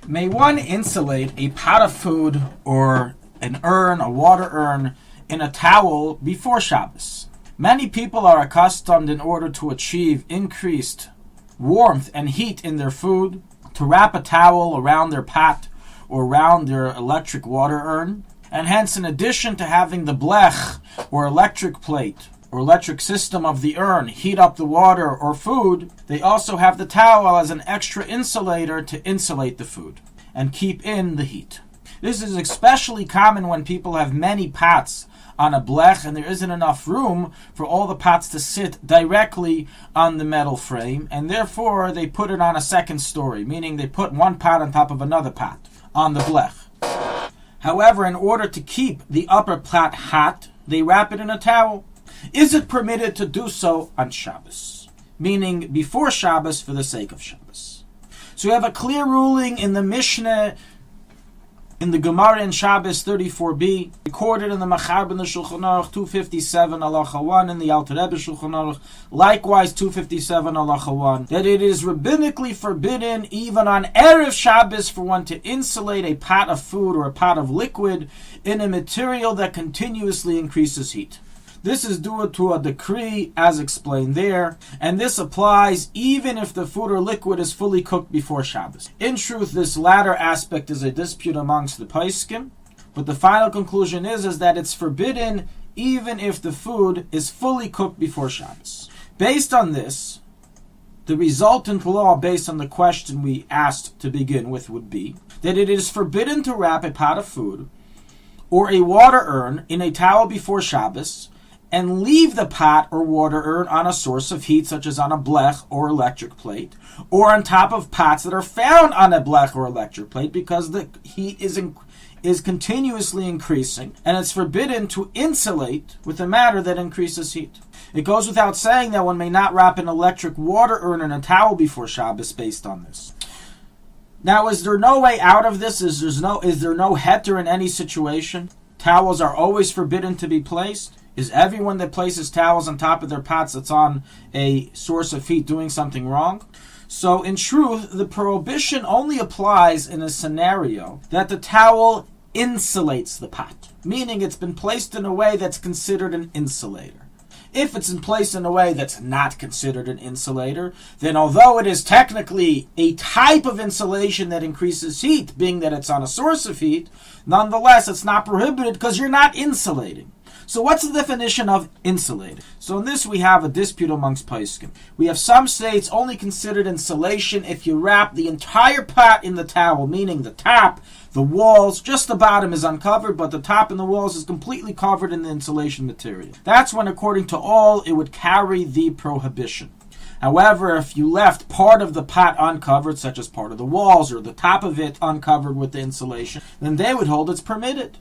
May one insulate a pot of food or an urn, a water urn, in a towel before Shabbos? Many people are accustomed, in order to achieve increased warmth and heat in their food, to wrap a towel around their pot or around their electric water urn. And hence, in addition to having the blech or electric plate or electric system of the urn heat up the water or food, they also have the towel as an extra insulator to insulate the food and keep in the heat. This is especially common when people have many pots on a blech and there isn't enough room for all the pots to sit directly on the metal frame, and therefore they put it on a second story, meaning they put one pot on top of another pot on the blech. However, in order to keep the upper pot hot, they wrap it in a towel. Is it permitted to do so on Shabbos? Meaning before Shabbos for the sake of Shabbos. So we have a clear ruling in the Mishnah, in the Gemara in Shabbos 34b, recorded in the Machar in the Shulchanaruch 257 Halacha 1, in the Alter Rebbe Shulchanaruch, likewise 257 Halacha 1, that it is rabbinically forbidden even on Erev Shabbos for one to insulate a pot of food or a pot of liquid in a material that continuously increases heat. This is due to a decree, as explained there, and this applies even if the food or liquid is fully cooked before Shabbos. In truth, this latter aspect is a dispute amongst the Poskim, but the final conclusion is that it's forbidden even if the food is fully cooked before Shabbos. Based on this, the resultant law, based on the question we asked to begin with, would be that it is forbidden to wrap a pot of food or a water urn in a towel before Shabbos and leave the pot or water urn on a source of heat, such as on a blech or electric plate, or on top of pots that are found on a blech or electric plate, because the heat is continuously increasing, and it's forbidden to insulate with a matter that increases heat. It goes without saying that one may not wrap an electric water urn in a towel before Shabbos based on this. Now, is there no way out of this? Is there no heter in any situation? Towels are always forbidden to be placed? Is everyone that places towels on top of their pots that's on a source of heat doing something wrong? So in truth, the prohibition only applies in a scenario that the towel insulates the pot, meaning it's been placed in a way that's considered an insulator. If it's in place in a way that's not considered an insulator, then although it is technically a type of insulation that increases heat, being that it's on a source of heat, nonetheless it's not prohibited because you're not insulating. So what's the definition of insulated? So in this we have a dispute amongst poskim. We have some say it's only considered insulation if you wrap the entire pot in the towel, meaning the top, the walls, just the bottom is uncovered, but the top and the walls is completely covered in the insulation material. That's when, according to all, it would carry the prohibition. However, if you left part of the pot uncovered, such as part of the walls or the top of it uncovered with the insulation, then they would hold it's permitted.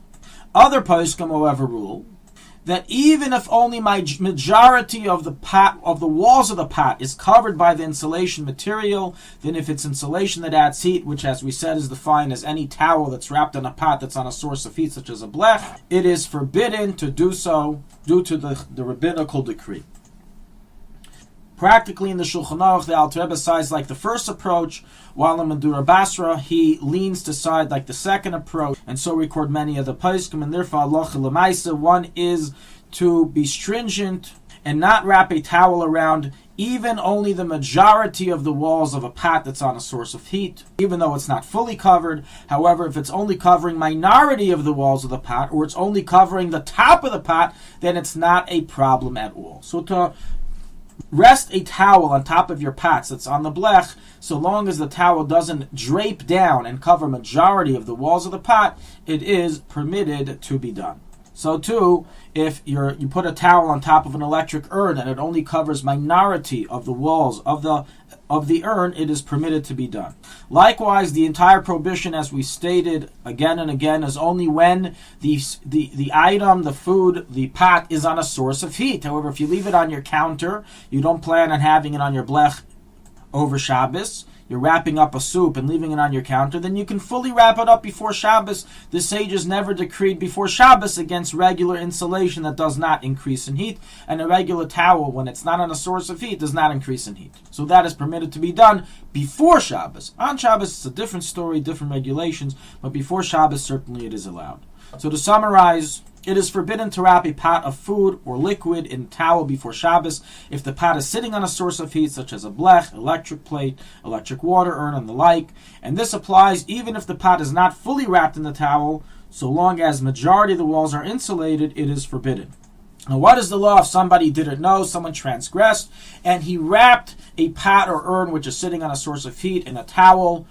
Other poskim, however, rule that even if only majority of the pot, of the walls of the pot, is covered by the insulation material, then if it's insulation that adds heat, which as we said is defined as any towel that's wrapped in a pot that's on a source of heat, such as a blech, it is forbidden to do so due to the rabbinical decree. Practically in the Shulchanaruch, the Alter Rebbe sides like the first approach, while in Madura Basra, he leans to side like the second approach, and so record many of the poskim, and therefore halacha l'maisa, one is to be stringent and not wrap a towel around even only the majority of the walls of a pot that's on a source of heat, even though it's not fully covered. However, if it's only covering minority of the walls of the pot, or it's only covering the top of the pot, then it's not a problem at all. So to rest a towel on top of your pots that's on the blech, so long as the towel doesn't drape down and cover majority of the walls of the pot, it is permitted to be done. So too, if you put a towel on top of an electric urn and it only covers minority of the walls of the urn, it is permitted to be done. Likewise, the entire prohibition, as we stated again and again, is only when the item, the food, the pot is on a source of heat. However, if you leave it on your counter, you don't plan on having it on your blech over Shabbos, you're wrapping up a soup and leaving it on your counter, then you can fully wrap it up before Shabbos. The sages never decreed before Shabbos against regular insulation that does not increase in heat, and a regular towel, when it's not on a source of heat, does not increase in heat. So that is permitted to be done before Shabbos. On Shabbos, it's a different story, different regulations, but before Shabbos, certainly it is allowed. So to summarize, it is forbidden to wrap a pot of food or liquid in a towel before Shabbos if the pot is sitting on a source of heat such as a blech, electric plate, electric water urn, and the like. And this applies even if the pot is not fully wrapped in the towel. So long as majority of the walls are insulated, it is forbidden. Now, what is the law if somebody didn't know, someone transgressed, and he wrapped a pot or urn which is sitting on a source of heat in a towel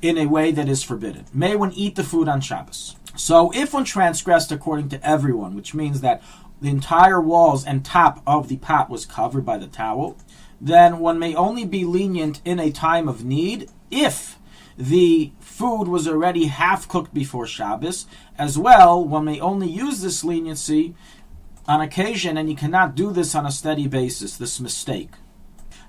in a way that is forbidden? May one eat the food on Shabbos? So if one transgressed according to everyone, which means that the entire walls and top of the pot was covered by the towel, then one may only be lenient in a time of need if the food was already half cooked before Shabbos. As well, one may only use this leniency on occasion, and you cannot do this on a steady basis, this mistake.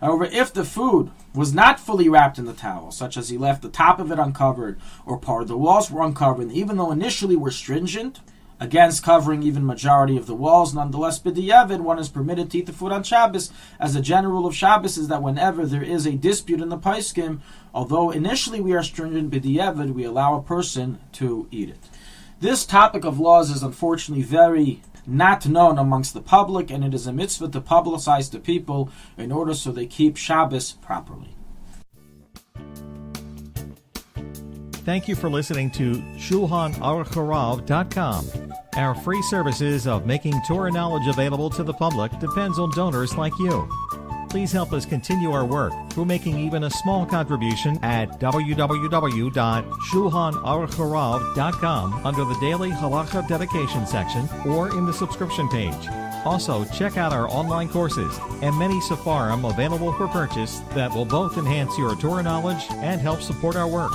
However, if the food was not fully wrapped in the towel, such as he left the top of it uncovered or part of the walls were uncovered, even though initially we're stringent against covering even majority of the walls, nonetheless, b'diavad, one is permitted to eat the food on Shabbos, as a general rule of Shabbos is that whenever there is a dispute in the Paiskim, although initially we are stringent b'diavad, we allow a person to eat it. This topic of laws is unfortunately very not known amongst the public, and it is a mitzvah to publicize to people in order so they keep Shabbos properly. Thank you for listening to Shulchanaruchharav.com. Our free services of making Torah knowledge available to the public depends on donors like you. Please help us continue our work through making even a small contribution at www.shulchanaruchharav.com under the Daily Halacha Dedication section or in the subscription page. Also, check out our online courses and many sefarim available for purchase that will both enhance your Torah knowledge and help support our work.